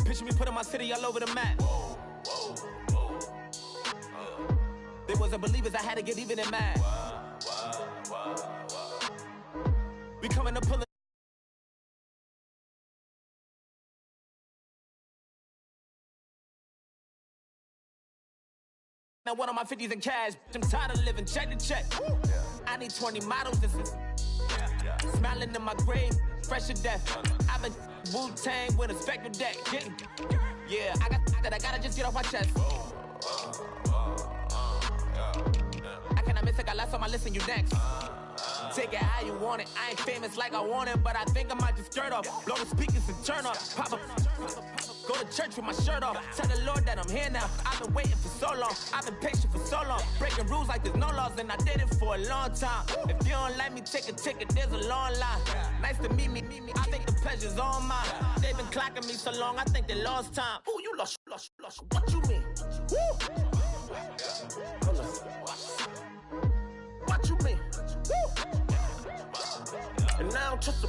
Picture me putting my city all over the map. They wasn't believers, I had to get even and mad. We coming to pull it. Now one of my 50s in cash. I'm tired of living check to check. I need 20 models. This is smiling in my grave, fresh to death. I've been Wu-Tang with a spectral deck. Yeah, I gotta just get off my chest. I cannot miss it, got last on my list and you next. Take it how you want it. I ain't famous like I want it, but I think I might just stir off. Blow the speakers and turn up. Pop up. Go to church with my shirt off. Tell the Lord that I'm here now. I've been waiting for so long. I've been patient for so long. Breaking rules like there's no laws, and I did it for a long time. If you don't like me, take a ticket. There's a long line. Nice to meet me. I think the pleasure's all mine. They've been clocking me so long, I think they lost time. Ooh, you lost. What you mean? Woo! What you mean? Woo! And now I'm just a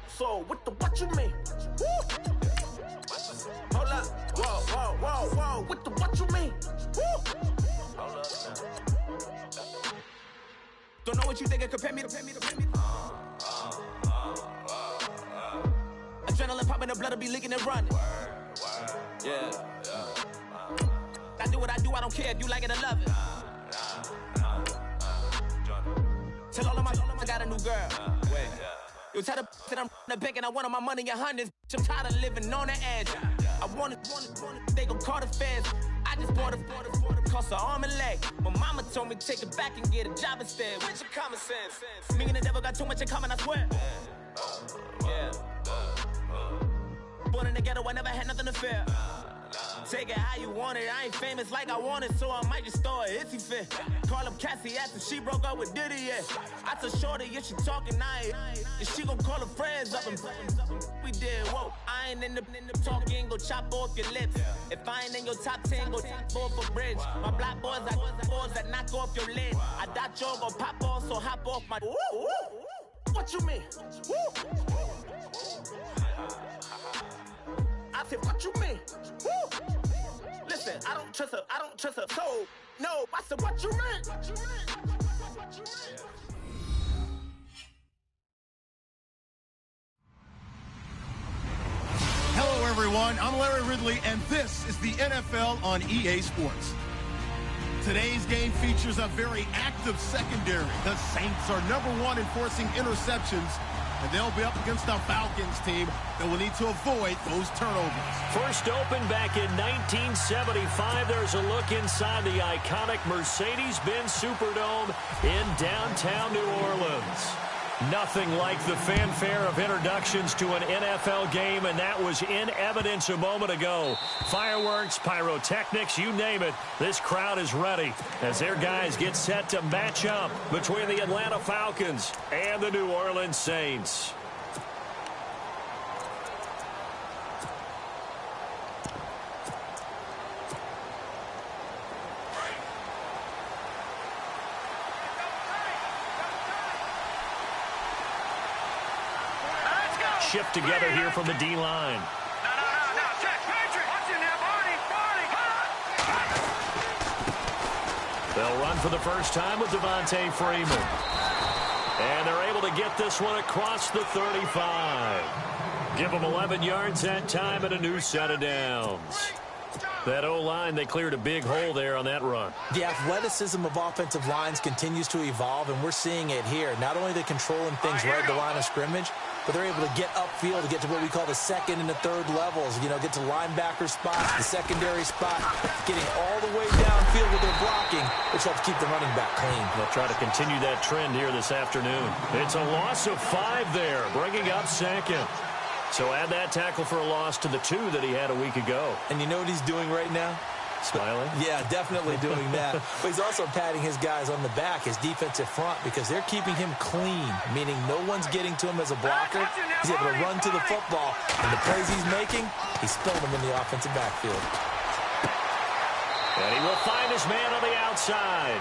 so what you mean? Woo! Hold up, whoa, what you mean? Woo! Hold up now. Don't know what you think it compare me to. Adrenaline popping, the blood'll be leaking and running. Yeah. I do what I do, I don't care if you like it or love it. Tell all of my I got a new girl. Wait. You tell the that I'm the bank and I want my money in hundreds. I'm tired of living on the edge. I want it, they gon' call the feds. I just bought it, cost an arm and leg. My mama told me take it back and get a job instead. Where's your common sense? Me and the devil got too much in common, I swear. Yeah. Born in the ghetto, I never had nothing to fear. Take it how you want it. I ain't famous like I want it, so I might just throw a hissy fit. Call up Cassie after she broke up with Diddy, yeah. I told Shorty if she talking, if she gon' call her friends up and we did, whoa. I ain't in the talking, go chop off your lips. If I ain't in your top 10, go tap off a bridge. My black boys, I boys that knock off your lid. I thought you gon' pop off, so hop off my. What you mean? I said, what you mean? Woo! Listen, I don't trust her. So, no, I said, what you mean? Hello, everyone. I'm Larry Ridley, and this is the NFL on EA Sports. Today's game features a very active secondary. The Saints are #1 in forcing interceptions, and they'll be up against a Falcons team that will need to avoid those turnovers. First opened back in 1975. There's a look inside the iconic Mercedes-Benz Superdome in downtown New Orleans. Nothing like the fanfare of introductions to an NFL game, and that was in evidence a moment ago. Fireworks, pyrotechnics, you name it. This crowd is ready as their guys get set to match up between the Atlanta Falcons and the New Orleans Saints. Shift together here from the D-line. They'll run for the first time with Devontae Freeman. And they're able to get this one across the 35. Give them 11 yards that time and a new set of downs. That O-line, they cleared a big hole there on that run. The athleticism of offensive lines continues to evolve, and we're seeing it here. Not only are they controlling things right at the line of scrimmage, but they're able to get upfield to get to what we call the second and the third levels. You know, get to linebacker spots, the secondary spot, getting all the way downfield with their blocking, which helps keep the running back clean. They'll try to continue that trend here this afternoon. It's a loss of 5 there, bringing up second. So add that tackle for a loss to the 2 that he had a week ago. And you know what he's doing right now? Smiling? Yeah, definitely doing that. But he's also patting his guys on the back, his defensive front, because they're keeping him clean, meaning no one's getting to him as a blocker. He's able to run to the football, and the plays he's making, he's spilling them in the offensive backfield. And he will find his man on the outside.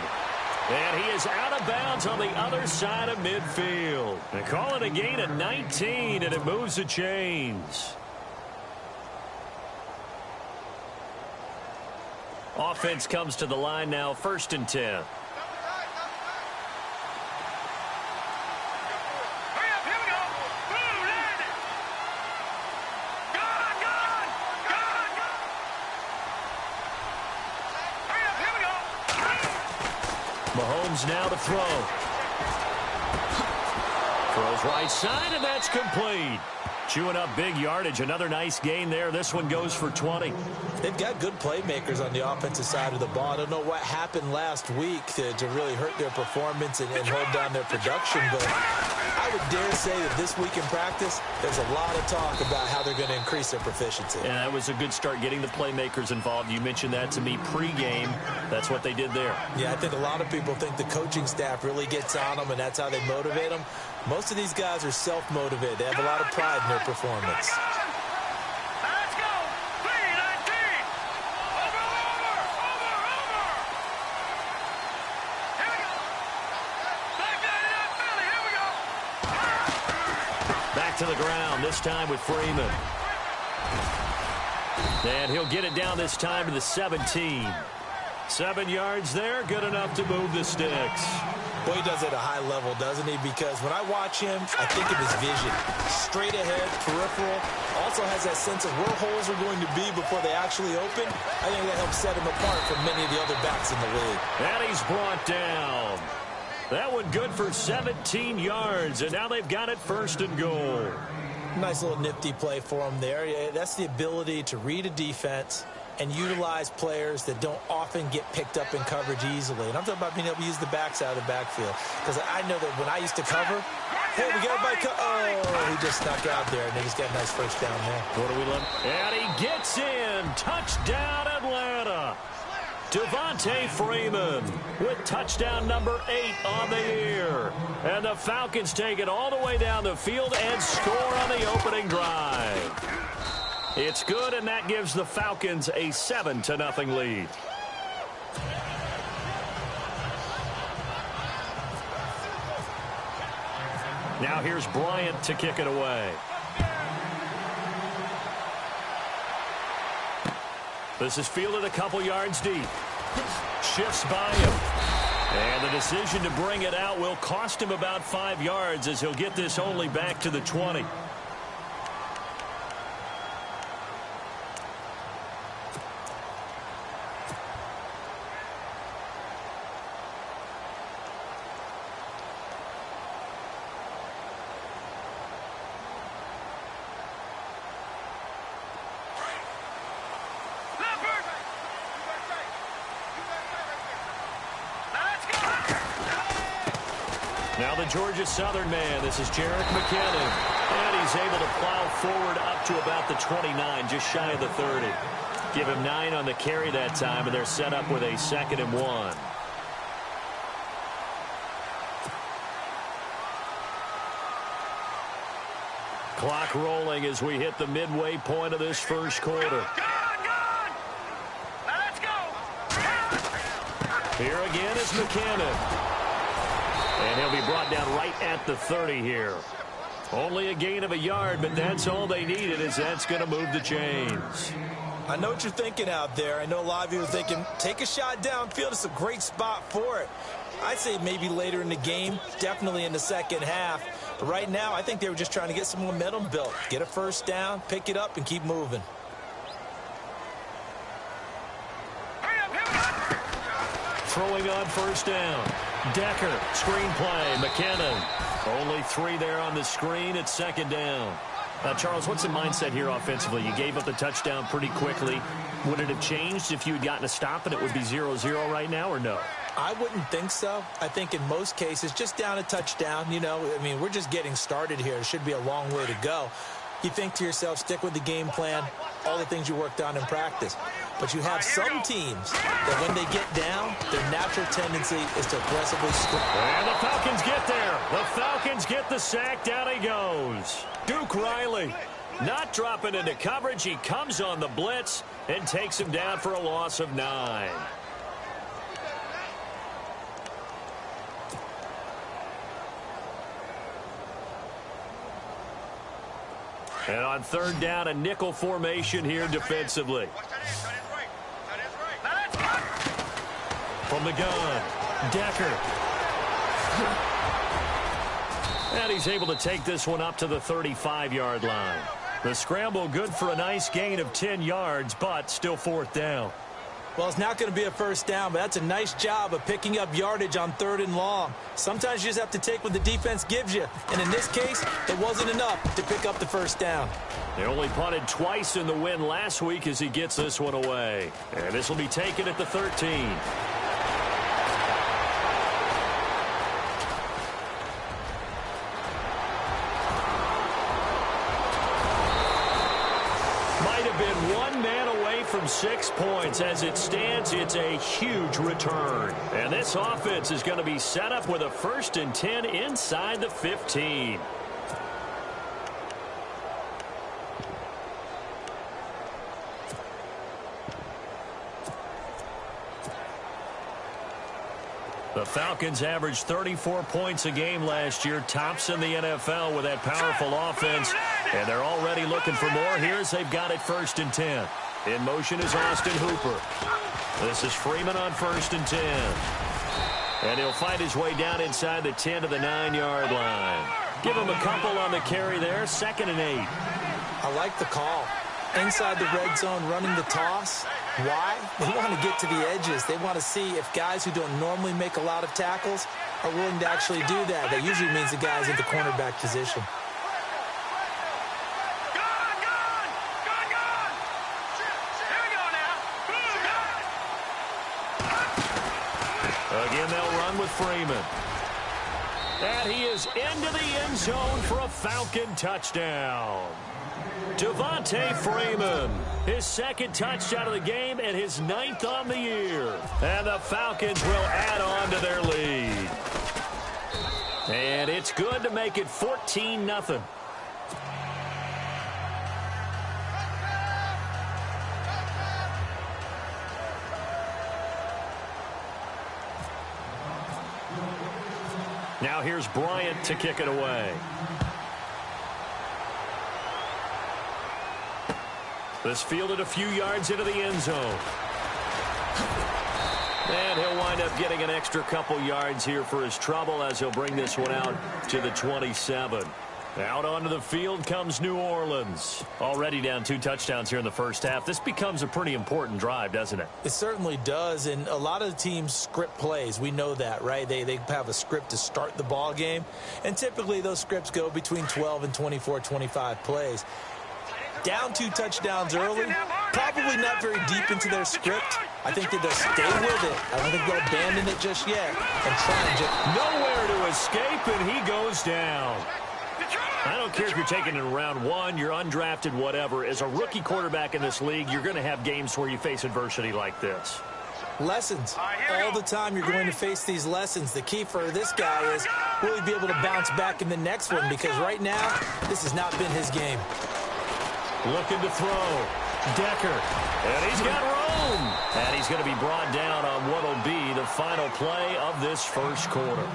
And he is out of bounds on the other side of midfield. They call it a gain of 19, and it moves the chains. Offense comes to the line now, 1st and 10. Mahomes now to throw. Throws right side, and that's complete. Chewing up big yardage. Another nice gain there. This one goes for 20. They've got good playmakers on the offensive side of the ball. I don't know what happened last week to really hurt their performance and hold down their production, but I would dare say that this week in practice, there's a lot of talk about how they're going to increase their proficiency. And that was a good start, getting the playmakers involved. You mentioned that to me pregame. That's what they did there. Yeah, I think a lot of people think the coaching staff really gets on them, and that's how they motivate them. Most of these guys are self-motivated. They have a lot of pride in their performance. Let's go! 3-19! Over! Here we go! Back down in Philly, here we go! Back to the ground, this time with Freeman. And he'll get it down this time to the 17. 7 yards there, good enough to move the sticks. Boy, he does it at a high level, doesn't he? Because when I watch him, I think of his vision. Straight ahead, peripheral. Also has that sense of where holes are going to be before they actually open. I think that helps set him apart from many of the other backs in the league. And he's brought down. That one good for 17 yards, and now they've got it 1st and goal. Nice little nifty play for him there. Yeah, that's the ability to read a defense and utilize players that don't often get picked up in coverage easily. And I'm talking about being able to use the backside of the backfield. Because I know that when I used to cover, hey, we got everybody oh, he just snuck out there, and they just got a nice 1st down there. What do we look? And he gets in. Touchdown, Atlanta. Devontae Freeman with touchdown number 8 on the year. And the Falcons take it all the way down the field and score on the opening drive. It's good, and that gives the Falcons a 7-0 lead. Now here's Bryant to kick it away. This is fielded a couple yards deep. Shifts by him. And the decision to bring it out will cost him about 5 yards, as he'll get this only back to the 20. Now the Georgia Southern man, this is Jerick McKinnon. And he's able to plow forward up to about the 29, just shy of the 30. Give him 9 on the carry that time, and they're set up with a 2nd and 1. Clock rolling as we hit the midway point of this 1st quarter. Let's go! Here again is McKinnon. And he'll be brought down right at the 30 here. Only a gain of a yard, but that's all they needed, as that's going to move the chains. I know what you're thinking out there. I know a lot of you are thinking, take a shot downfield. It's a great spot for it. I'd say maybe later in the game, definitely in the 2nd half. But right now, I think they were just trying to get some momentum built. Get a 1st down, pick it up, and keep moving. Throwing on 1st down. Decker, screen play, McKinnon. Only 3 there on the screen. It's 2nd down. Charles, what's the mindset here offensively? You gave up the touchdown pretty quickly. Would it have changed if you had gotten a stop and it would be 0-0 right now, or no? I wouldn't think so. I think in most cases, just down a touchdown, you know, I mean, we're just getting started here. It should be a long way to go. You think to yourself, stick with the game plan, all the things you worked on in practice. But you have some teams that when they get down, their natural tendency is to aggressively score. And the Falcons get there. The Falcons get the sack. Down he goes. Duke Riley not dropping into coverage. He comes on the blitz and takes him down for a loss of 9. And on 3rd down, a nickel formation here defensively. From the gun, Decker. And he's able to take this one up to the 35-yard line. The scramble good for a nice gain of 10 yards, but still fourth down. Well, it's not going to be a first down, but that's a nice job of picking up yardage on 3rd and long. Sometimes you just have to take what the defense gives you. And in this case, it wasn't enough to pick up the first down. They only punted twice in the win last week as he gets this one away. And this will be taken at the 13. From 6 points. As it stands, it's a huge return. And this offense is going to be set up with a 1st and 10 inside the 15. The Falcons averaged 34 points a game last year, tops in the NFL with that powerful offense. And they're already looking for more here as they've got it 1st and 10. In motion is Austin Hooper. This is Freeman on 1st and 10. And he'll find his way down inside the 10 to the 9-yard line. Give him a couple on the carry there, 2nd and 8. I like the call. Inside the red zone, running the toss. Why? They want to get to the edges. They want to see if guys who don't normally make a lot of tackles are willing to actually do that. That usually means the guys in the cornerback position. Again, they'll run with Freeman. And he is into the end zone for a Falcon touchdown. Devontae Freeman, his 2nd touchdown of the game and his 9th on the year. And the Falcons will add on to their lead. And it's good to make it 14-0. Now here's Bryant to kick it away. This fielded a few yards into the end zone. And he'll wind up getting an extra couple yards here for his trouble as he'll bring this one out to the 27. Out onto the field comes New Orleans. Already down 2 touchdowns here in the first half. This becomes a pretty important drive, doesn't it? It certainly does, and a lot of the teams script plays. We know that, right? They have a script to start the ball game, and typically those scripts go between 12 and 24, 25 plays. Down 2 touchdowns early, probably not very deep into their script. I think that they'll stay with it. I don't think they'll abandon it just yet and try and just... Nowhere to escape, and he goes down. I don't care if you're taking it in round 1, you're undrafted, whatever. As a rookie quarterback in this league, you're going to have games where you face adversity like this. Lessons. All the time you're going to face these lessons. The key for this guy is will he be able to bounce back in the next one, because right now, this has not been his game. Looking to throw. Decker. And he's got room. And he's going to be brought down on what will be the final play of this first quarter.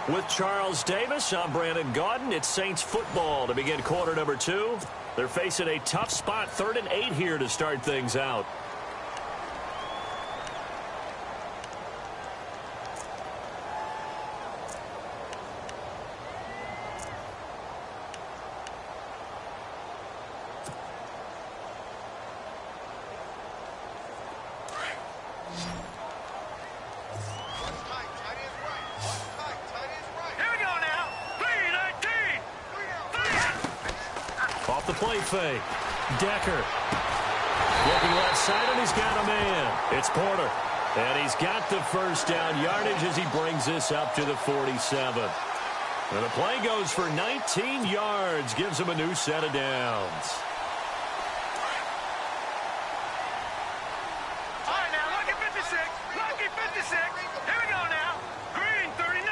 With Charles Davis, I'm Brandon Gaudin. It's Saints football to begin quarter number 2. They're facing a tough spot, 3rd and 8 here to start things out. Play fake. Decker. Looking left side, and he's got a man. It's Porter. And he's got the first down yardage as he brings this up to the 47. And the play goes for 19 yards. Gives him a new set of downs. All right, now, lucky 56. Lucky 56. Here we go now. Green, 39.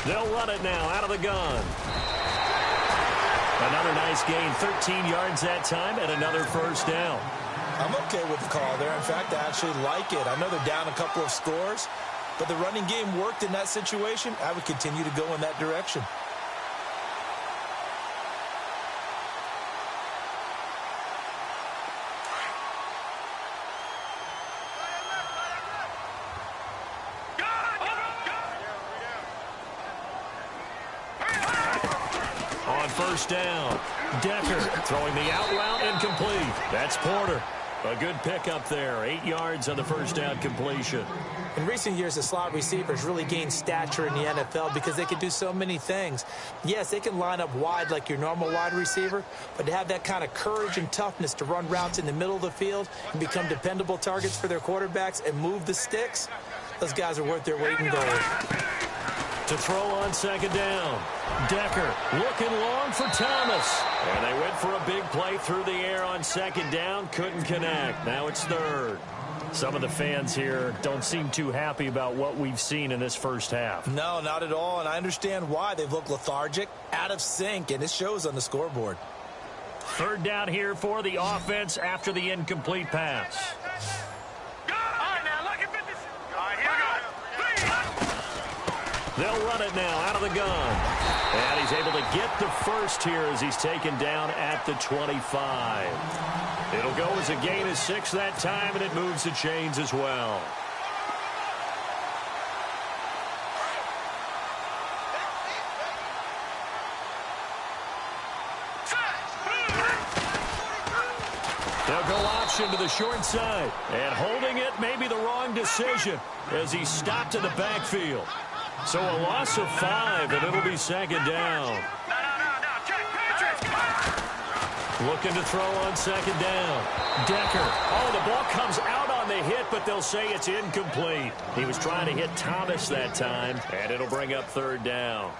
They'll run it now out of the gun. Another nice gain, 13 yards that time, and another first down. I'm okay with the call there. In fact, I actually like it. I know they're down a couple of scores, but the running game worked in that situation. I would continue to go in that direction. first down. Decker throwing the out route incomplete. That's Porter. A good pickup there. 8 yards on the first down completion. In recent years, the slot receivers really gained stature in the NFL because they can do so many things. Yes, they can line up wide like your normal wide receiver, but to have that kind of courage and toughness to run routes in the middle of the field and become dependable targets for their quarterbacks and move the sticks, those guys are worth their weight in gold. To throw on second down. Decker looking long for Thomas. And they went for a big play through the air on second down. Couldn't connect. Now it's third. Some of the fans here don't seem too happy about what we've seen in this first half. No, not at all, and I understand why. They've looked lethargic, out of sync, and it shows on the scoreboard. Third down here for the offense after the incomplete pass. They'll run it now out of the gun. And he's able to get the first here as he's taken down at the 25. It'll go as a gain of 6 that time, and it moves the chains as well. They'll go option to the short side. And holding it may be the wrong decision as he's stopped in the backfield. So a loss of 5, and it'll be second down. Looking to throw on second down. Decker. Oh, the ball comes out on the hit, but they'll say it's incomplete. He was trying to hit Thomas that time, and it'll bring up third down.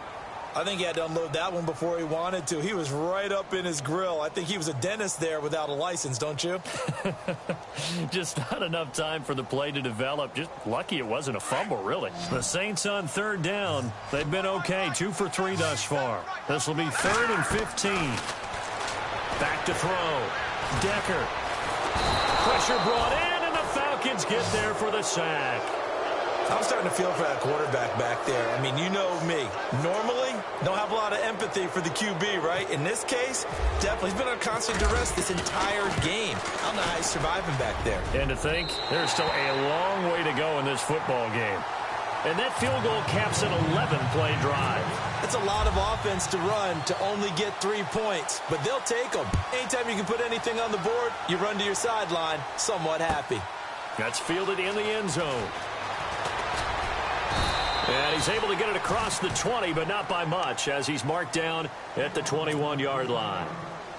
I think he had to unload that one before he wanted to. He was right up in his grill. I think he was a dentist there without a license, don't you? Just not enough time for the play to develop. Just lucky it wasn't a fumble, really. The Saints on third down. They've been okay. 2 for 3 thus far. This will be 3rd and 15. Back to throw. Decker. Pressure brought in, and the Falcons get there for the sack. I'm starting to feel for that quarterback back there. I mean, you know me. Normally, don't have a lot of empathy for the QB, right? In this case, definitely. He's been on constant duress this entire game. I don't know how he's surviving back there. And to think, there's still a long way to go in this football game. And that field goal caps an 11-play drive. That's a lot of offense to run to only get 3 points, but they'll take them. Anytime you can put anything on the board, you run to your sideline somewhat happy. That's fielded in the end zone. And he's able to get it across the 20, but not by much, as he's marked down at the 21-yard line.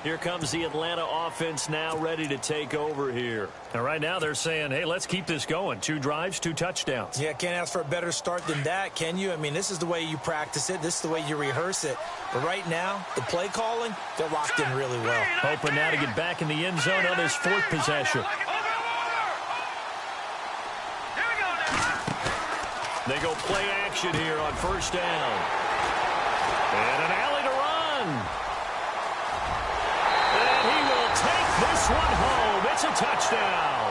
Here comes the Atlanta offense now ready to take over here. And right now they're saying, hey, let's keep this going. 2 drives, 2 touchdowns. Yeah, can't ask for a better start than that, can you? I mean, this is the way you practice it. This is the way you rehearse it. But right now, the play calling, they're locked in really well. Hoping now to get back in the end zone on his 4th possession. They go play action here on first down. And an alley to run. And he will take this one home. It's a touchdown.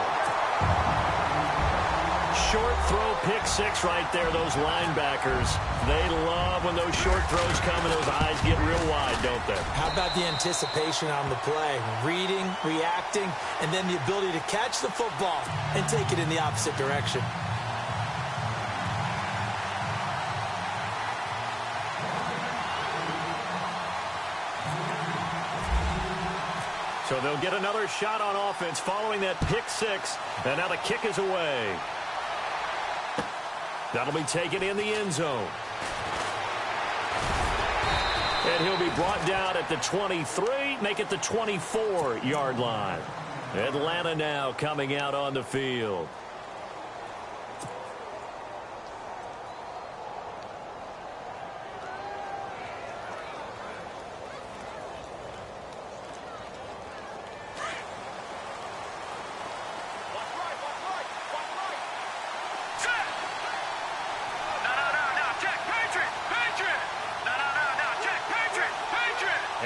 Short throw, pick 6 right there, those linebackers. They love when those short throws come and those eyes get real wide, don't they? How about the anticipation on the play? Reading, reacting, and then the ability to catch the football and take it in the opposite direction. So they'll get another shot on offense following that pick 6. And now the kick is away. That'll be taken in the end zone. And he'll be brought down at the 23, make it the 24-yard line. Atlanta now coming out on the field.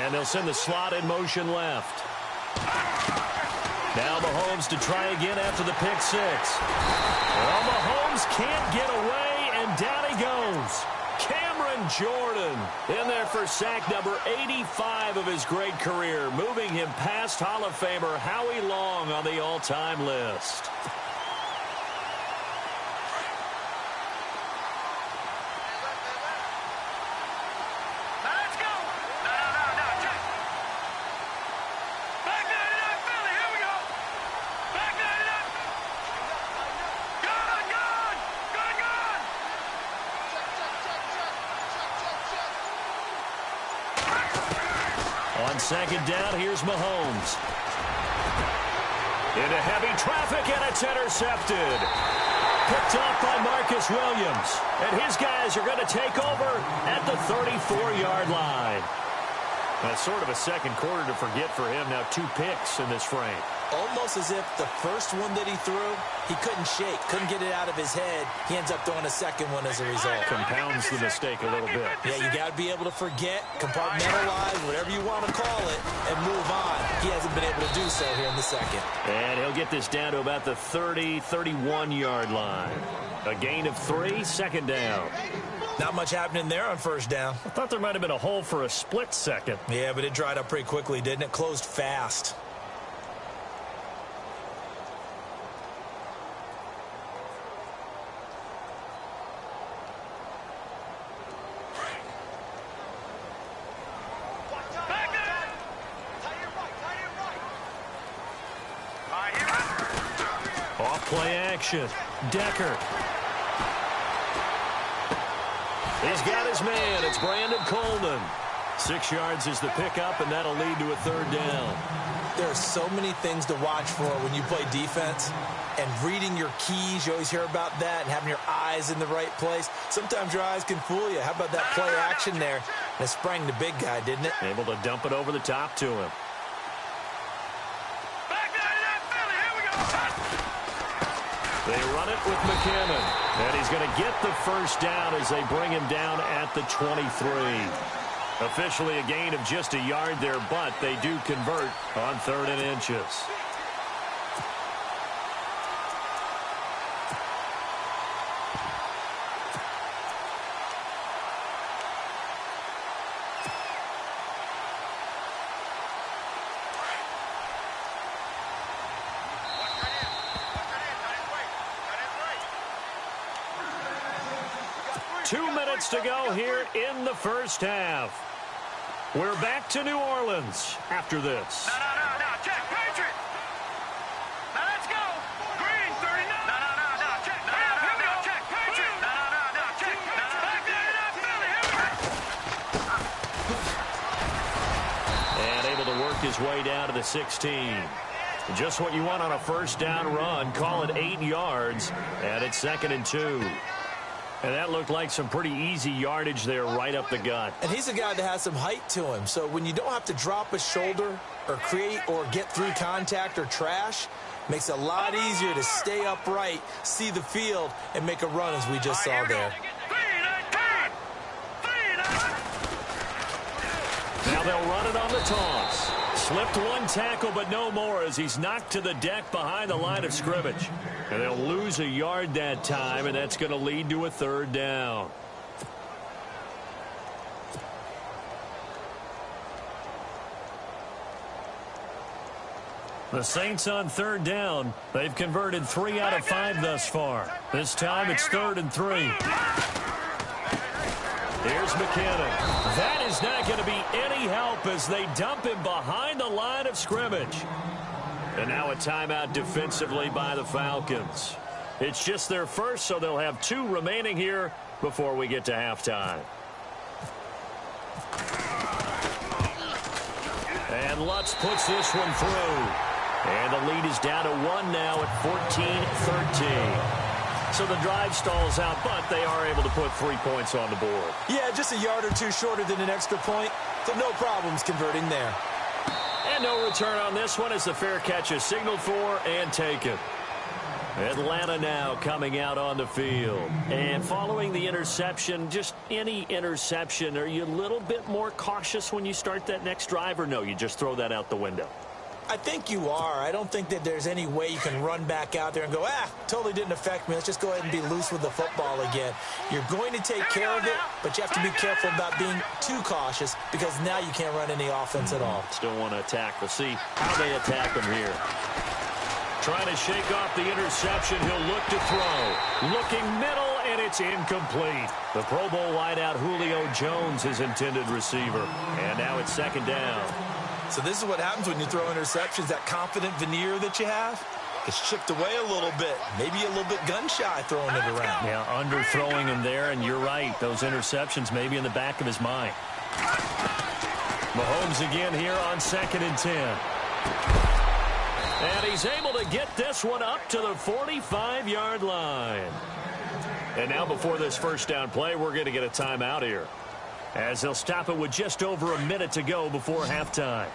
And they'll send the slot in motion left. Now Mahomes to try again after the pick 6. Well, Mahomes can't get away, and down he goes. Cameron Jordan in there for sack number 85 of his great career, moving him past Hall of Famer Howie Long on the all-time list. On second down, here's Mahomes. Into heavy traffic, and it's intercepted. Picked off by Marcus Williams. And his guys are going to take over at the 34-yard line. That's sort of a second quarter to forget for him. Now 2 picks in this frame. Almost as if the first one that he threw, he couldn't shake, couldn't get it out of his head. He ends up throwing a second one as a result. Compounds the mistake a little bit. Yeah, you got to be able to forget, compartmentalize, whatever you want to call it, and move on. He hasn't been able to do so here in the second. And he'll get this down to about the 30, 31-yard line. A gain of 3, second down. Not much happening there on first down. I thought there might have been a hole for a split second. Yeah, but it dried up pretty quickly, didn't it? Closed fast. Play action. Decker. He's got his man. It's Brandon Coleman. 6 yards is the pickup, and that'll lead to a third down. There are so many things to watch for when you play defense. And reading your keys, you always hear about that, and having your eyes in the right place. Sometimes your eyes can fool you. How about that play action there? And it sprang the big guy, didn't it? Able to dump it over the top to him. They run it with McKinnon. And he's going to get the first down as they bring him down at the 23. Officially a gain of just a yard there, but they do convert on 3rd and inches. To go here in the first half. We're back to New Orleans after this. No, check, Patriot. Now let's go. Green, 39. No, check. Here we go, check, Patriot. No, check. Back there, Philly, here we go. And able to work his way down to the 16. Just what you want on a first down run. Call it 8 yards, and it's 2nd and 2. And that looked like some pretty easy yardage there right up the gut. And he's a guy that has some height to him. So when you don't have to drop a shoulder or create or get through contact or trash, makes it a lot easier to stay upright, see the field, and make a run as we just saw there. Now they'll run it on the toss. Slipped one tackle, but no more as he's knocked to the deck behind the line of scrimmage. And they'll lose a yard that time, and that's going to lead to a third down. The Saints on third down. They've converted 3 out of 5 thus far. This time it's 3rd and 3. Here's McKinnon. That is not going to be any help as they dump him behind the line of scrimmage. And now a timeout defensively by the Falcons. It's just their first, so they'll have 2 remaining here before we get to halftime. And Lutz puts this one through. And the lead is down to 1 now at 14-13. So the drive stalls out, but they are able to put 3 points on the board. Yeah, just a yard or 2 shorter than an extra point, so no problems converting there. And no return on this one as the fair catch is signaled for and taken. Atlanta now coming out on the field. And following the interception, just any interception, are you a little bit more cautious when you start that next drive, or no, you just throw that out the window? I think you are. I don't think that there's any way you can run back out there and go, totally didn't affect me. Let's just go ahead and be loose with the football again. You're going to take care of it, but you have to be careful about being too cautious because now you can't run any offense at all. Still want to attack. We'll see how they attack them here. Trying to shake off the interception. He'll look to throw. Looking middle, and it's incomplete. The Pro Bowl wideout Julio Jones, his intended receiver. And now it's 2nd down. So this is what happens when you throw interceptions. That confident veneer that you have, it's chipped away a little bit. Maybe a little bit gun-shy throwing it around. Yeah, underthrowing him there, and you're right. Those interceptions maybe in the back of his mind. Mahomes again here on 2nd and 10. And he's able to get this one up to the 45-yard line. And now before this first down play, we're going to get a timeout here, as they'll stop it with just over a minute to go before halftime.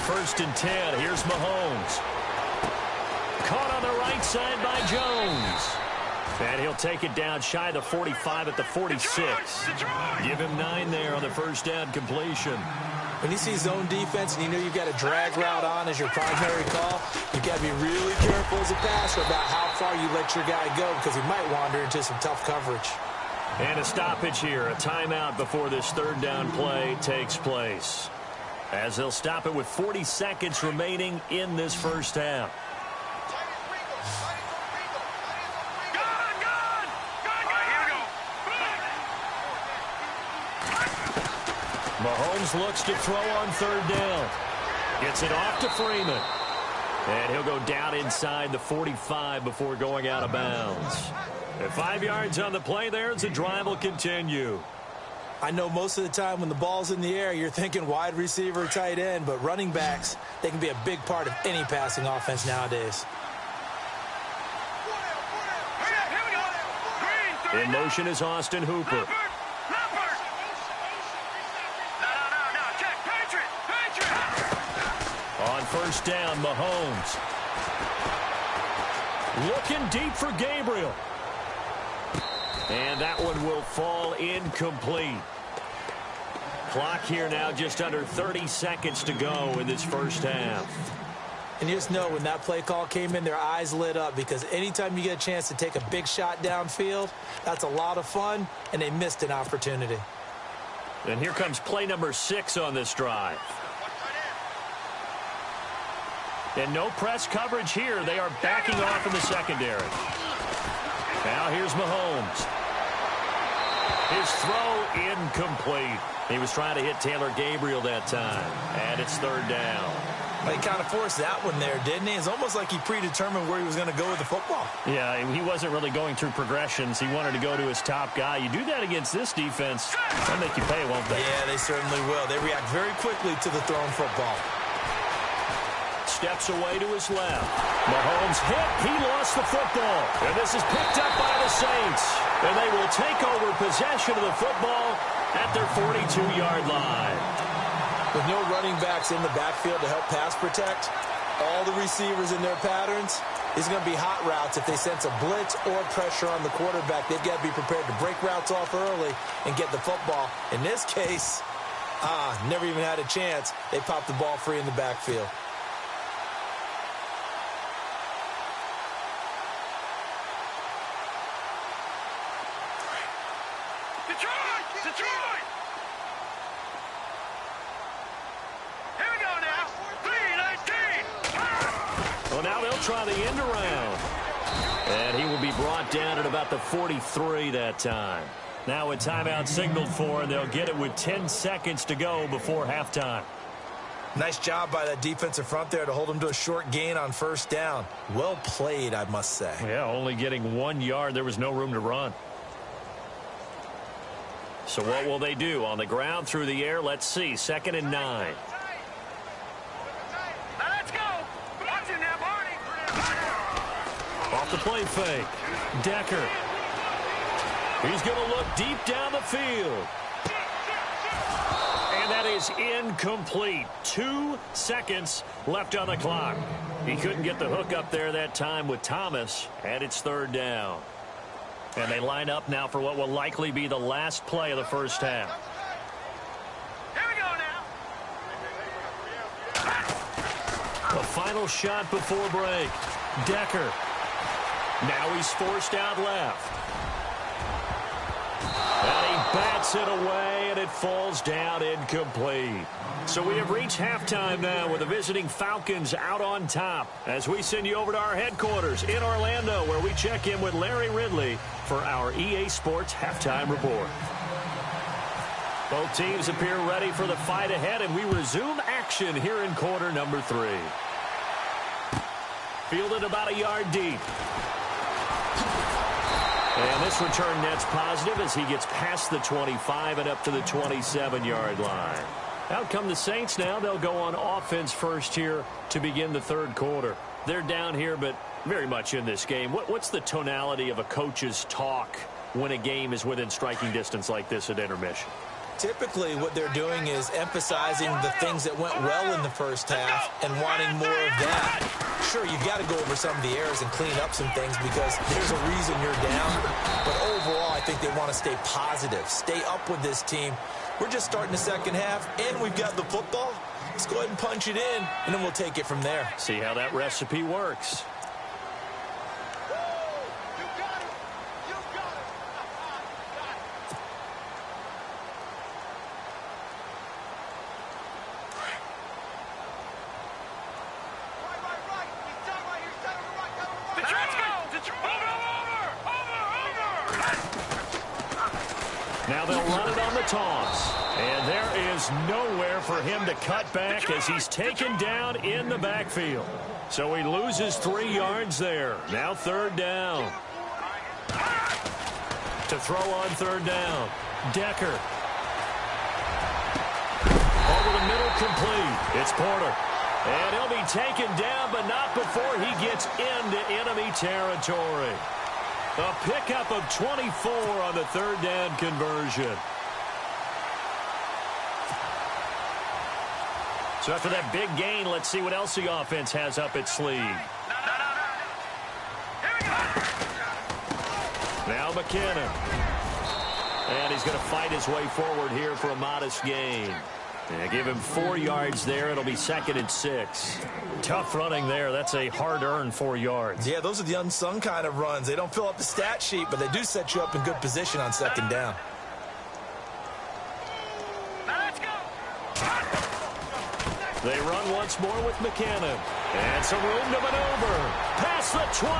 First and 10. Here's Mahomes. Caught on the right side by Jones. And he'll take it down shy of the 45 at the 46. Give him 9 there on the first down completion. When you see zone defense and you know you've got a drag route on as your primary call, you've got to be really careful as a passer about how far you let your guy go, because he might wander into some tough coverage. And a stoppage here, a timeout before this third down play takes place, as they'll stop it with 40 seconds remaining in this first half. Mahomes looks to throw on third down. Gets it off to Freeman. And he'll go down inside the 45 before going out of bounds. And 5 yards on the play there as the drive will continue. I know most of the time when the ball's in the air, you're thinking wide receiver, tight end, but running backs, they can be a big part of any passing offense nowadays. In motion is Austin Hooper. On first down, Mahomes. Looking deep for Gabriel. And that one will fall incomplete. Clock here now just under 30 seconds to go in this first half. And you just know when that play call came in, their eyes lit up, because anytime you get a chance to take a big shot downfield, that's a lot of fun, and they missed an opportunity. And here comes play number 6 on this drive. And no press coverage here. They are backing off in the secondary. Now here's Mahomes. His throw incomplete. He was trying to hit Taylor Gabriel that time. And it's third down. Well, he kind of forced that one there, didn't he? It's almost like he predetermined where he was going to go with the football. Yeah, he wasn't really going through progressions. He wanted to go to his top guy. You do that against this defense, they'll make you pay, won't they? Yeah, they certainly will. They react very quickly to the thrown football. Steps away to his left. Mahomes hit. He lost the football. And this is picked up by the Saints. And they will take over possession of the football at their 42-yard line. With no running backs in the backfield to help pass protect, all the receivers in their patterns, these are going to be hot routes. If they sense a blitz or pressure on the quarterback, they've got to be prepared to break routes off early and get the football. In this case, never even had a chance. They popped the ball free in the backfield. Detroit! Here we go now. 3-19. Well, now they'll try the end around. And he will be brought down at about the 43 that time. Now a timeout signaled for, and they'll get it with 10 seconds to go before halftime. Nice job by that defensive front there to hold him to a short gain on first down. Well played, I must say. Yeah, only getting 1 yard. There was no room to run. So what will they do? On the ground, through the air, let's see. 2nd and 9. Now let's go. Watch it now, Barney. Off the play fake. Decker. He's going to look deep down the field. And that is incomplete. 2 seconds left on the clock. He couldn't get the hook up there that time with Thomas, and it's third down. And they line up now for what will likely be the last play of the first half. Here we go now. The final shot before break. Decker. Now he's forced out left. And he bats it away, and it falls down incomplete. So we have reached halftime now with the visiting Falcons out on top, as we send you over to our headquarters in Orlando, where we check in with Larry Ridley for our EA Sports Halftime Report. Both teams appear ready for the fight ahead, and we resume action here in quarter number 3. Fielded about a yard deep. And this return net's positive as he gets past the 25 and up to the 27-yard line. Out come the Saints now. They'll go on offense first here to begin the third quarter. They're down here, but very much in this game. What's the tonality of a coach's talk when a game is within striking distance like this at intermission? Typically, what they're doing is emphasizing the things that went well in the first half and wanting more of that. Sure, you've got to go over some of the errors and clean up some things because there's a reason you're down. But overall, I think they want to stay positive, stay up with this team. We're just starting the second half, and we've got the football. Let's go ahead and punch it in, and then we'll take it from there. See how that recipe works. Now they'll run it on the toss. And there is nowhere for him to cut back as he's taken down in the backfield. So he loses 3 yards there. Now third down. To throw on third down. Decker. Over the middle, complete. It's Porter. And he'll be taken down, but not before he gets into enemy territory. A pickup of 24 on the third down conversion. So after that big gain, let's see what else the offense has up its sleeve. Now McKinnon. And he's going to fight his way forward here for a modest gain. And give him 4 yards there. It'll be 2nd and 6. Tough running there. That's a hard-earned 4 yards. Yeah, those are the unsung kind of runs. They don't fill up the stat sheet, but they do set you up in good position on second down. Let's go. They run once more with McKinnon. And some room to maneuver. Past the 20.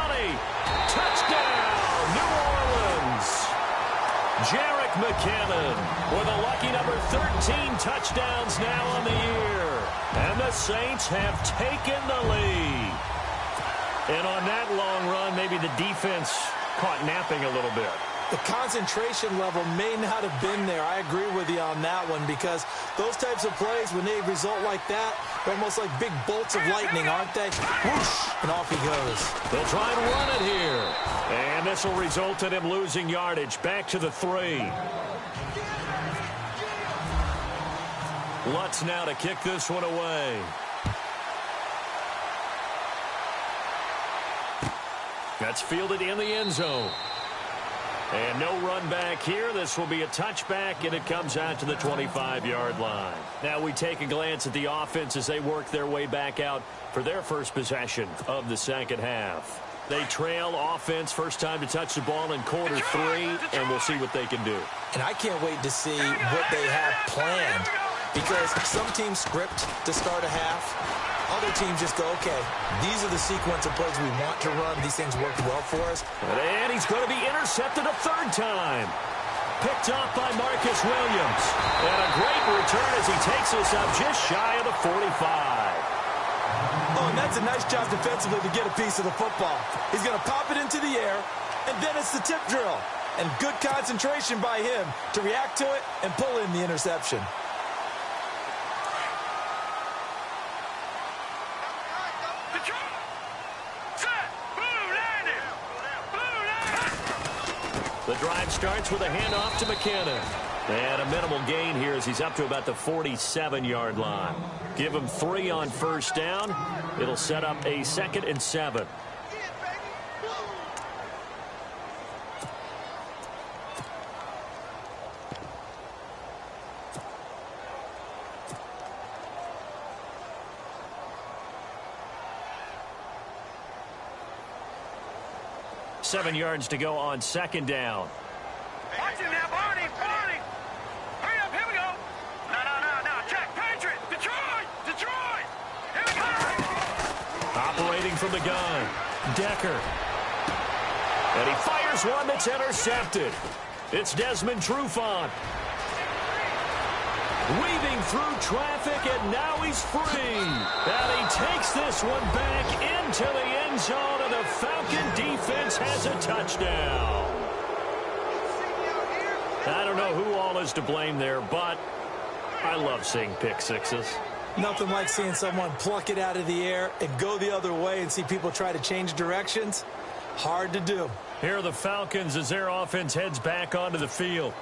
Touchdown, New Orleans. Jerick McKinnon with a lucky number 13 touchdowns now on the year. And the Saints have taken the lead. And on that long run, maybe the defense caught napping a little bit. The concentration level may not have been there. I agree with you on that one because those types of plays, when they result like that, they're almost like big bolts of lightning, aren't they? Whoosh, and off he goes. They'll try and run it here. And this will result in him losing yardage. Back to the 3. Lutz now to kick this one away. That's fielded in the end zone. And no run back here. This will be a touchback, and it comes out to the 25-yard line. Now we take a glance at the offense as they work their way back out for their first possession of the second half. They trail offense, first time to touch the ball in quarter 3, and we'll see what they can do. And I can't wait to see what they have planned because some teams script to start a half. Other teams just go, okay, these are the sequence of plays we want to run. These things worked well for us. And he's going to be intercepted a 3rd time. Picked off by Marcus Williams. And a great return as he takes us up just shy of the 45. Oh, and that's a nice job defensively to get a piece of the football. He's going to pop it into the air, and then it's the tip drill. And good concentration by him to react to it and pull in the interception. The drive starts with a handoff to McKinnon. And a minimal gain here as he's up to about the 47-yard line. Give him 3 on first down. It'll set up a 2nd and 7. Seven yards to go on second down. Watch him now, Barney. Hurry up, here we go. No. Check, Patriot. Detroit. Here we go. Operating from the gun. Decker. And he fires one that's intercepted. It's Desmond Trufant. Weaving through traffic, and now he's free. And he takes this one back into the end zone, and the Falcon defense has a touchdown. I don't know who all is to blame there, but I love seeing pick sixes. Nothing like seeing someone pluck it out of the air and go the other way and see people try to change directions. Hard to do. Here are the Falcons as their offense heads back onto the field.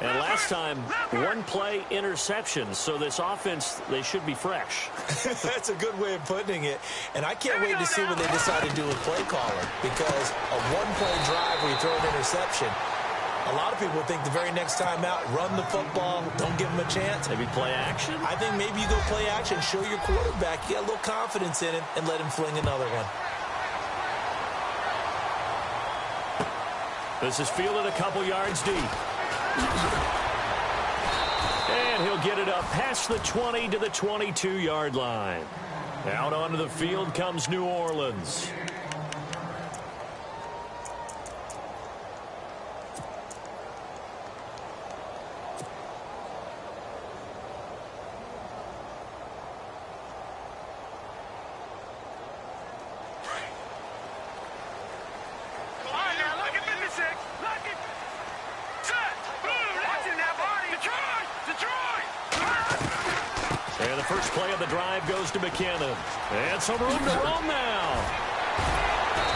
And last time, one play interception, so this offense, they should be fresh. That's a good way of putting it. And I can't wait to see what they decide to do with play caller, because a one-play drive where you throw an interception, a lot of people think the very next time out, run the football, don't give them a chance. Maybe play action? I think maybe you go play action, show your quarterback, you got a little confidence in it, and let him fling another one. This is fielded a couple yards deep. And he'll get it up past the 20 to the 22-yard line. Out onto the field comes New Orleans. First play of the drive goes to McKinnon. And some room to roam now.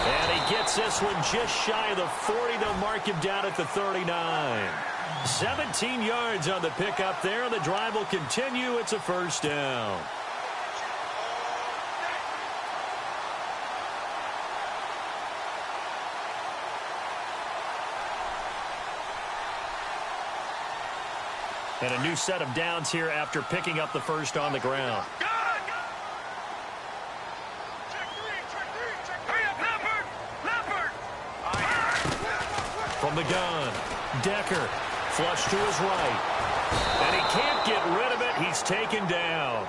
And he gets this one just shy of the 40 to mark him down at the 39. 17 yards on the pickup there. The drive will continue. It's a first down. And a new set of downs here after picking up the first on the ground. From the gun, Decker, flush to his right. And he can't get rid of it. He's taken down.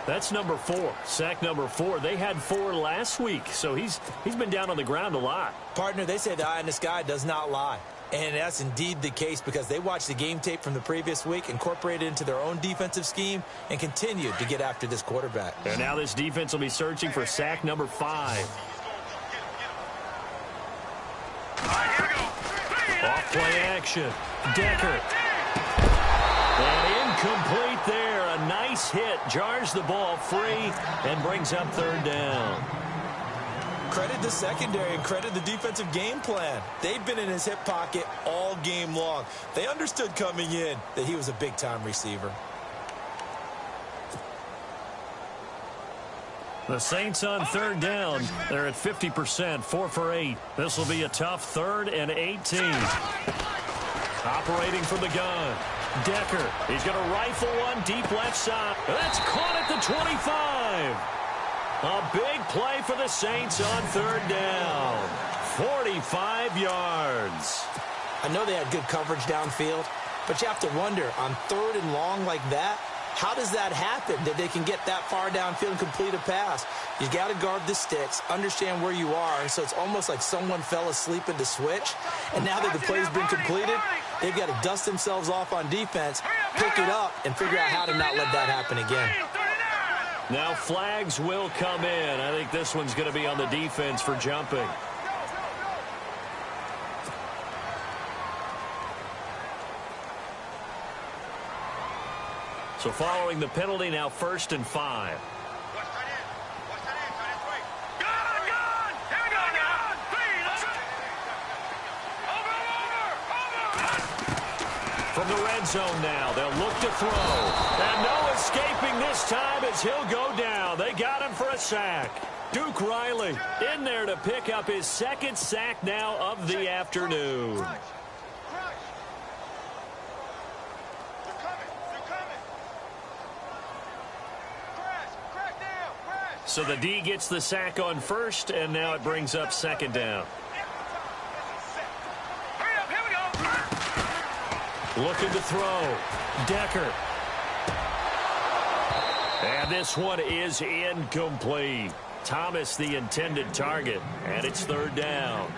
That's number 4, sack number 4. They had 4 last week, so he's been down on the ground a lot. Partner, they say the eye in the sky does not lie. And that's indeed the case, because they watched the game tape from the previous week, incorporated it into their own defensive scheme, and continued to get after this quarterback. And now this defense will be searching for sack number 5. Off play action. Decker. And incomplete there. A nice hit. Jars the ball free and brings up third down. Credit the secondary and credit the defensive game plan. They've been in his hip pocket all game long. They understood coming in that he was a big-time receiver. The Saints on third down. They're at 50%, 4 for 8. This will be a tough 3rd and 18. Operating from the gun. Decker. He's going to rifle one deep left side. That's caught at the 25. A big play for the Saints on third down. 45 yards. I know they had good coverage downfield, but you have to wonder, on 3rd and long like that, how does that happen, that they can get that far downfield and complete a pass? You got to guard the sticks, understand where you are, and so it's almost like someone fell asleep in the switch, and now that the play's been completed, they've got to dust themselves off on defense, pick it up, and figure out how to not let that happen again. Now flags will come in. I think this one's going to be on the defense for jumping. So following the penalty, now 1st and 5. From the red zone now, they'll look to throw. And no escaping this time as he'll go down. They got him for a sack. Duke Riley in there to pick up his 2nd sack now of the afternoon. So the D gets the sack on 1st, and now it brings up 2nd down. Looking to throw. Decker. And this one is incomplete. Thomas the intended target, and it's 3rd down.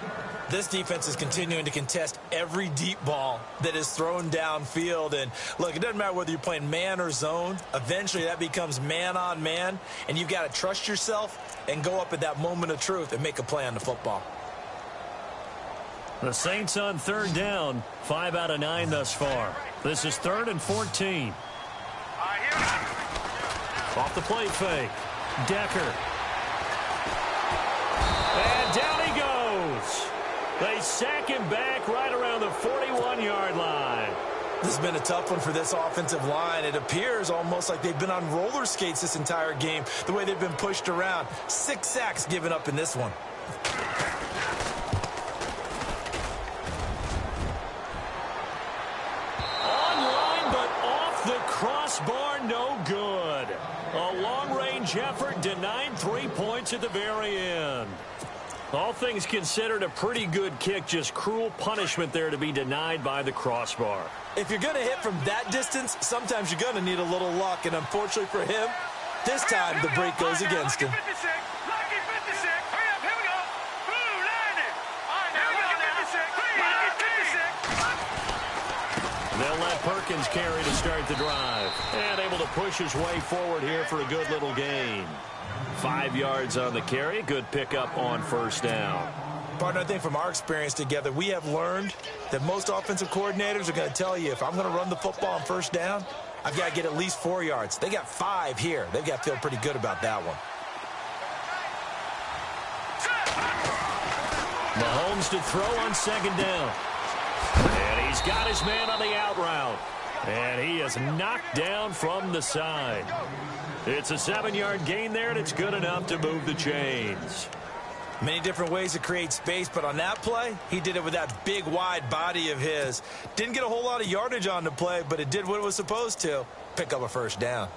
This defense is continuing to contest every deep ball that is thrown downfield. And, look, it doesn't matter whether you're playing man or zone. Eventually, that becomes man-on-man, and you've got to trust yourself and go up at that moment of truth and make a play on the football. The Saints on third down, 5 out of 9 thus far. This is 3rd and 14. Off the play fake. Decker. And down he goes. They sack him back right around the 41-yard line. This has been a tough one for this offensive line. It appears almost like they've been on roller skates this entire game, the way they've been pushed around. 6 sacks given up in this one. Online, but off the crossbar, no good. A long-range effort denied 3 points at the very end. All things considered, a pretty good kick, just cruel punishment there to be denied by the crossbar. If you're going to hit from that distance, sometimes you're going to need a little luck, and unfortunately for him, this time the break goes against him. They'll let Perkins carry to start the drive, and able to push his way forward here for a good little gain. 5 yards on the carry. Good pickup on first down. Partner, I think from our experience together, we have learned that most offensive coordinators are going to tell you, if I'm going to run the football on first down, I've got to get at least 4 yards. They got 5 here. They've got to feel pretty good about that one. Mahomes to throw on second down. And he's got his man on the out route. And he is knocked down from the side. It's a 7-yard gain there, and it's good enough to move the chains. Many different ways to create space, but on that play, he did it with that big, wide body of his. Didn't get a whole lot of yardage on the play, but it did what it was supposed to. Pick up a first down.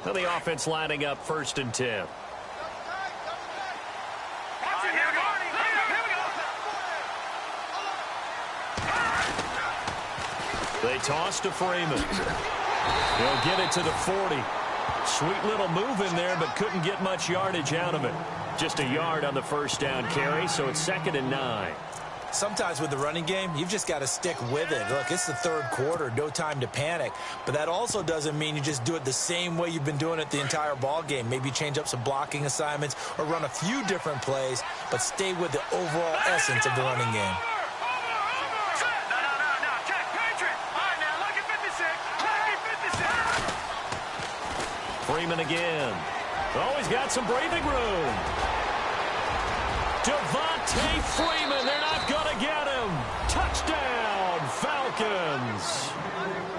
Now the offense lining up 1st and 10. They toss to Freeman. He'll get it to the 40. Sweet little move in there, but couldn't get much yardage out of it. Just a yard on the first down carry, so it's 2nd and 9. Sometimes with the running game, you've just got to stick with it. Look, it's the 3rd quarter, no time to panic. But that also doesn't mean you just do it the same way you've been doing it the entire ball game. Maybe change up some blocking assignments or run a few different plays, but stay with the overall essence of the running game. Freeman again. Oh, he's got some breathing room. Devontae Freeman, they're not going to get him. Touchdown, Falcons.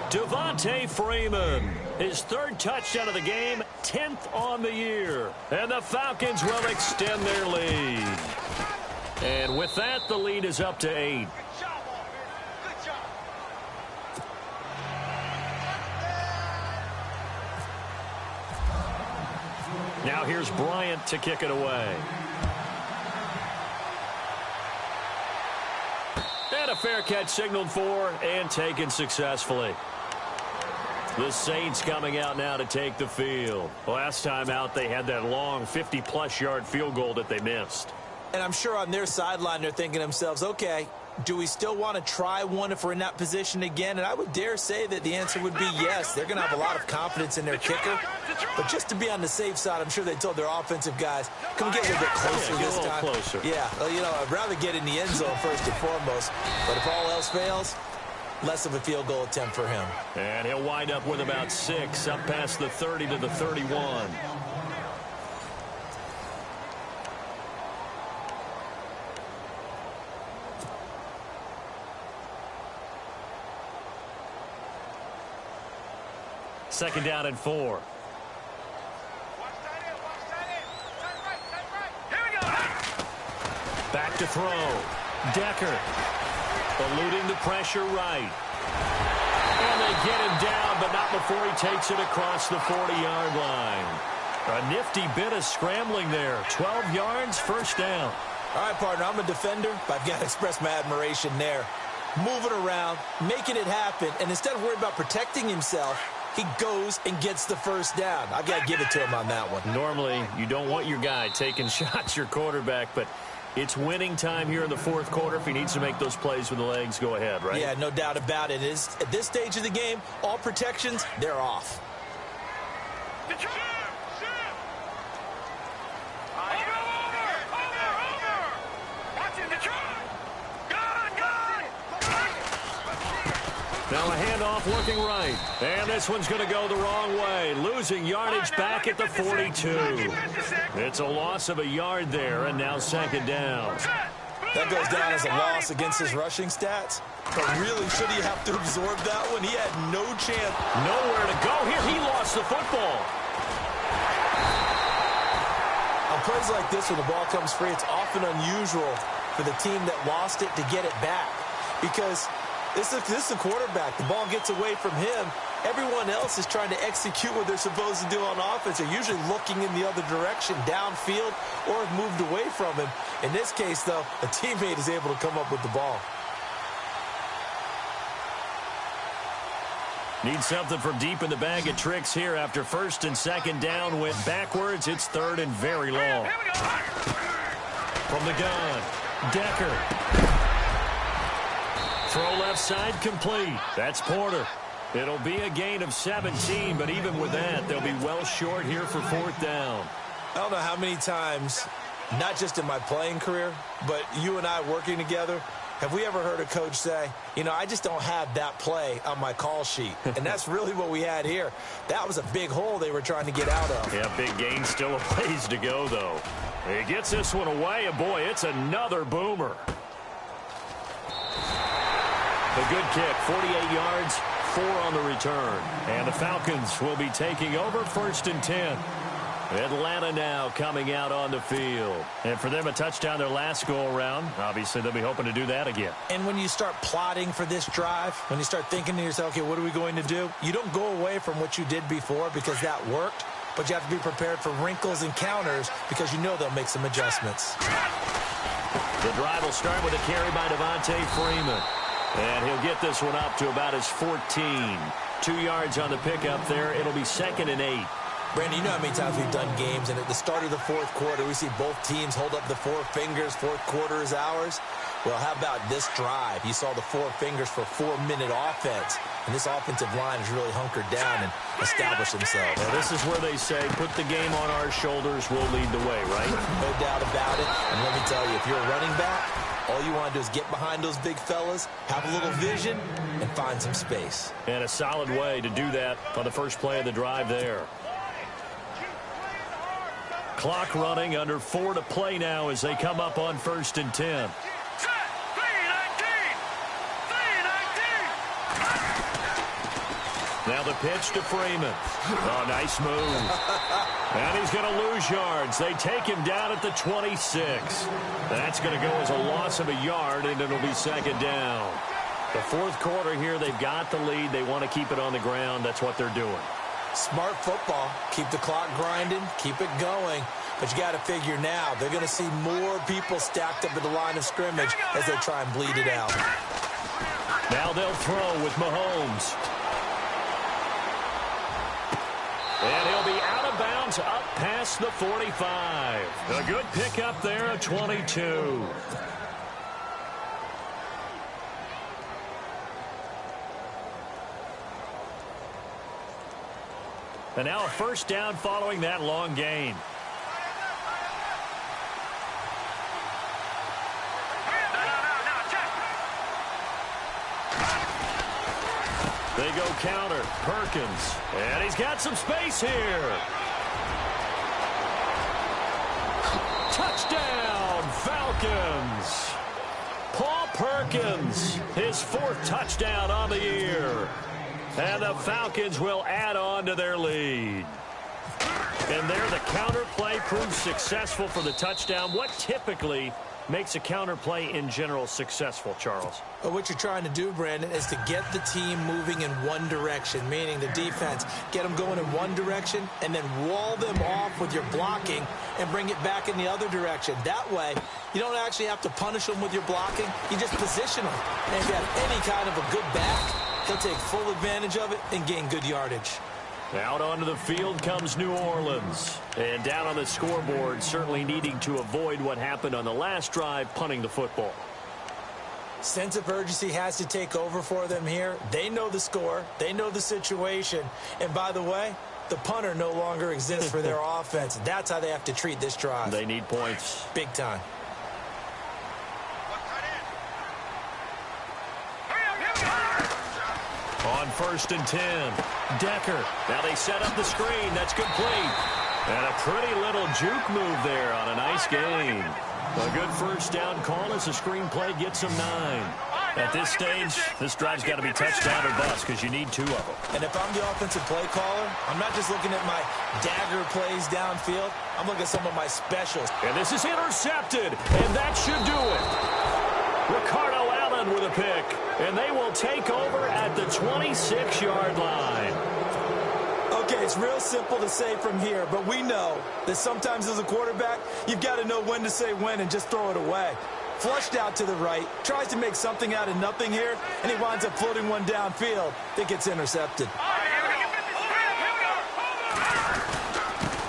Devontae Freeman, his 3rd touchdown of the game, 10th on the year. And the Falcons will extend their lead. And with that, the lead is up to 8. Now here's Bryant to kick it away. And a fair catch signaled for and taken successfully. The Saints coming out now to take the field. Last time out, they had that long 50-plus yard field goal that they missed. And I'm sure on their sideline, they're thinking to themselves, okay, do we still want to try one if we're in that position again? And I would dare say that the answer would be yes. They're going to have a lot of confidence in their kicker. But just to be on the safe side, I'm sure they told their offensive guys, come get a little bit closer this time. Closer. Yeah, well, you know, I'd rather get in the end zone first and foremost. But if all else fails, less of a field goal attempt for him. And he'll wind up with about 6 up past the 30 to the 31. Second down and 4. Back to throw. Decker eluding the pressure right. And they get him down, but not before he takes it across the 40-yard line. A nifty bit of scrambling there. 12 yards, first down. All right, partner, I'm a defender, but I've got to express my admiration there. Moving around, making it happen, and instead of worrying about protecting himself, he goes and gets the first down. I've got to give it to him on that one. Normally, you don't want your guy taking shots, your quarterback, but it's winning time here in the fourth quarter. If he needs to make those plays with the legs, go ahead, right? Yeah, no doubt about it. At this stage of the game, all protections, they're off. Now a handoff looking right. And this one's going to go the wrong way. Losing yardage back at the 42. It's a loss of a yard there, and now second down. That goes down as a loss against his rushing stats. But really, should he have to absorb that one? He had no chance. Nowhere to go here. He lost the football. On plays like this, when the ball comes free, it's often unusual for the team that lost it to get it back. Because this is the quarterback. The ball gets away from him. Everyone else is trying to execute what they're supposed to do on offense. They're usually looking in the other direction, downfield, or have moved away from him. In this case, though, a teammate is able to come up with the ball. Need something from deep in the bag of tricks here after first and second down went backwards. It's third and very long. From the gun, Decker. Throw left side complete. That's Porter. It'll be a gain of 17, but even with that, they'll be well short here for fourth down. I don't know how many times, not just in my playing career, but you and I working together, have we ever heard a coach say, you know, I just don't have that play on my call sheet. And that's really what we had here. That was a big hole they were trying to get out of. Yeah, big gain, still a ways to go, though. He gets this one away, and boy, it's another boomer. A good kick, 48 yards, 4 on the return. And the Falcons will be taking over first and 10. Atlanta now coming out on the field. And for them, a touchdown their last go-around. Obviously, they'll be hoping to do that again. And when you start plotting for this drive, when you start thinking to yourself, okay, what are we going to do? You don't go away from what you did before because that worked, but you have to be prepared for wrinkles and counters because you know they'll make some adjustments. The drive will start with a carry by Devontae Freeman. And he'll get this one up to about his 14. 2 yards on the pickup there. It'll be second and 8. Brandon, you know how many times we've done games, and at the start of the fourth quarter, we see both teams hold up the 4 fingers, fourth quarter is ours. Well, how about this drive? You saw the 4 fingers for 4-minute offense, and this offensive line has really hunkered down and established themselves. Well, this is where they say, put the game on our shoulders, we'll lead the way, right? No doubt about it. And let me tell you, if you're a running back, all you want to do is get behind those big fellas, have a little vision, and find some space. And a solid way to do that on the first play of the drive there. Clock running, under 4 to play now as they come up on first and 10. Now the pitch to Freeman. Oh, nice move. And he's going to lose yards. They take him down at the 26. That's going to go as a loss of a yard, and it'll be second down. The fourth quarter here, they've got the lead. They want to keep it on the ground. That's what they're doing. Smart football. Keep the clock grinding. Keep it going. But you got to figure now, they're going to see more people stacked up at the line of scrimmage as they try and bleed it out. Now they'll throw with Mahomes. And he'll be out of bounds up past the 45. A good pickup there at 22. And now a first down following that long gain. They go counter. Perkins. And he's got some space here. Touchdown, Falcons. Paul Perkins, his 4th touchdown on the year. And the Falcons will add on to their lead. And there the counter play proves successful for the touchdown. What typically makes a counter play in general successful, Charles? But what you're trying to do, Brandon, is to get the team moving in one direction, meaning the defense, get them going in one direction and then wall them off with your blocking and bring it back in the other direction. That way, you don't actually have to punish them with your blocking. You just position them. And if you have any kind of a good back, He'll take full advantage of it and gain good yardage. Out onto the field comes New Orleans. And down on the scoreboard, certainly needing to avoid what happened on the last drive, punting the football. Sense of urgency has to take over for them here. They know the score. They know the situation. And by the way, the punter no longer exists for their offense. That's how they have to treat this drive. They need points. Big time. On 1st and 10, Decker. Now they set up the screen. That's complete. And a pretty little juke move there on a nice gain. A good first down call as the screenplay gets them 9. At this stage, this drive's got to be touchdown or bust because you need 2 of them. And if I'm the offensive play caller, I'm not just looking at my dagger plays downfield. I'm looking at some of my specials. And this is intercepted, and that should do it. Ricardo Allen with a pick, and they will take over at the 26-yard line. Okay, it's real simple to say from here, but we know that sometimes as a quarterback, you've got to know when to say when and just throw it away. Flushed out to the right, tries to make something out of nothing here, and he winds up floating one downfield that gets intercepted.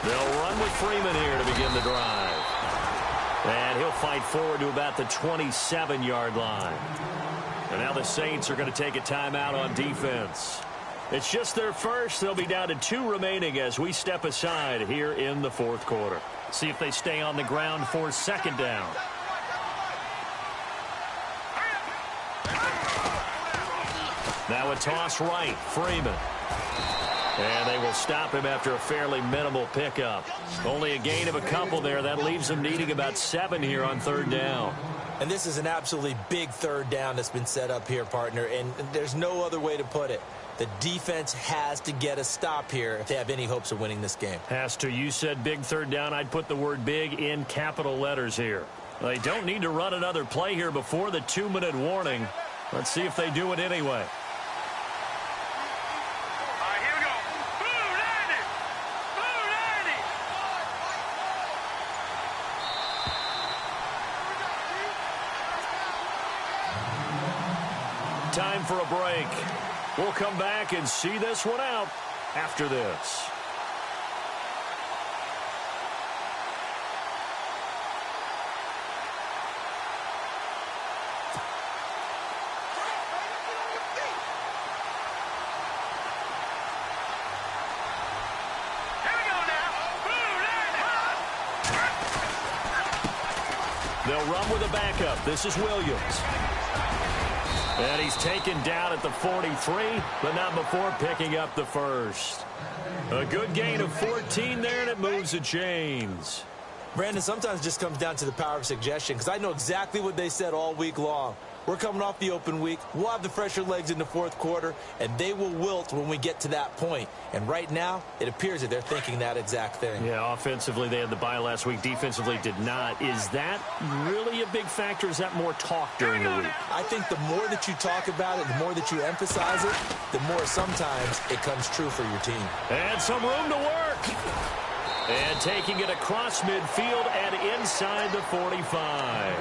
They'll run with Freeman here to begin the drive. And he'll fight forward to about the 27-yard line. And now the Saints are going to take a timeout on defense. It's just their first. They'll be down to 2 remaining as we step aside here in the 4th quarter. See if they stay on the ground for 2nd down. Now a toss right, Freeman. And they will stop him after a fairly minimal pickup. Only a gain of a couple there. That leaves them needing about 7 here on 3rd down. And this is an absolutely big 3rd down that's been set up here, partner, and there's no other way to put it. The defense has to get a stop here if they have any hopes of winning this game. Has to. You said big 3rd down. I'd put the word big in capital letters here. They don't need to run another play here before the 2-minute warning. Let's see if they do it anyway. Time for a break. We'll come back and see this one out after this. They'll run with a backup. This is Williams. And he's taken down at the 43, but not before picking up the first. A good gain of 14 there, and it moves the chains. Brandon, sometimes it just comes down to the power of suggestion, because I know exactly what they said all week long. We're coming off the open week. We'll have the fresher legs in the 4th quarter, and they will wilt when we get to that point. And right now, it appears that they're thinking that exact thing. Yeah, offensively, they had the bye last week. Defensively, did not. Is that really a big factor? Is that more talk during the week? I think the more that you talk about it, the more that you emphasize it, the more sometimes it comes true for your team. And some room to work. And taking it across midfield and inside the 45.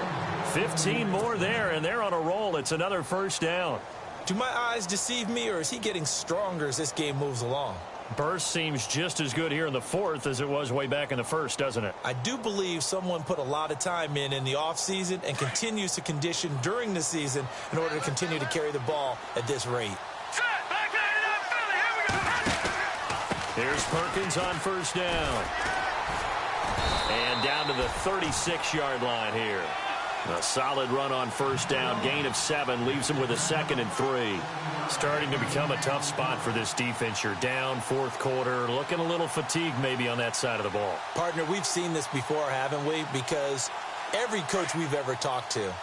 15 more there, and they're on a roll. It's another first down. Do my eyes deceive me, or is he getting stronger as this game moves along? Burst seems just as good here in the 4th as it was way back in the 1st, doesn't it? I do believe someone put a lot of time in the offseason and continues to condition during the season in order to continue to carry the ball at this rate. Here's Perkins on 1st down. And down to the 36-yard line here. A solid run on 1st down. Gain of 7 leaves them with a 2nd and 3. Starting to become a tough spot for this defense. You're down 4th quarter. Looking a little fatigued maybe on that side of the ball. Partner, we've seen this before, haven't we? Because every coach we've ever talked to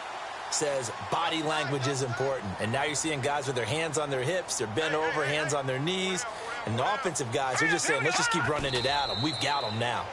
says body language is important. And now you're seeing guys with their hands on their hips. They're bent over, hands on their knees. And the offensive guys are just saying, let's just keep running it at them. We've got them now.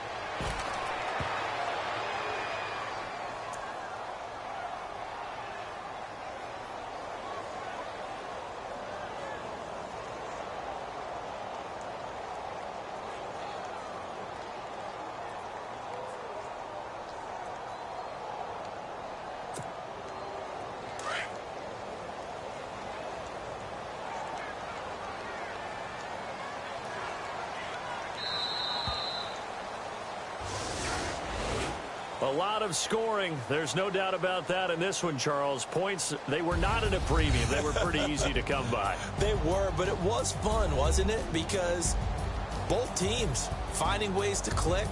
A lot of scoring. There's no doubt about that in this one, Charles. Points, they were not in a premium. They were pretty easy to come by. They were, but it was fun, wasn't it? Because both teams finding ways to click.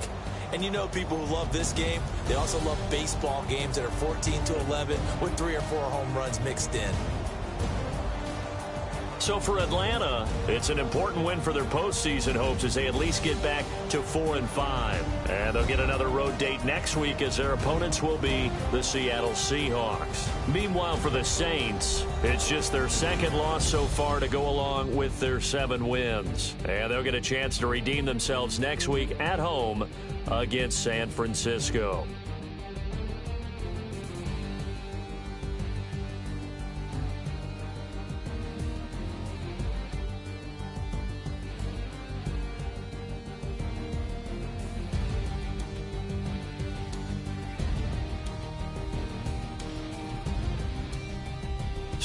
And you know people who love this game, they also love baseball games that are 14-11 with 3 or 4 home runs mixed in. So for Atlanta, it's an important win for their postseason hopes as they at least get back to 4-5. And they'll get another road date next week as their opponents will be the Seattle Seahawks. Meanwhile, for the Saints, it's just their second loss so far to go along with their 7 wins. And they'll get a chance to redeem themselves next week at home against San Francisco.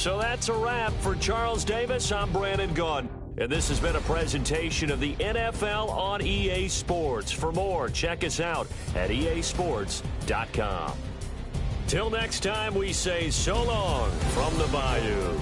So that's a wrap. For Charles Davis, I'm Brandon Gunn. And this has been a presentation of the NFL on EA Sports. For more, check us out at easports.com. Till next time, we say so long from the Bayou.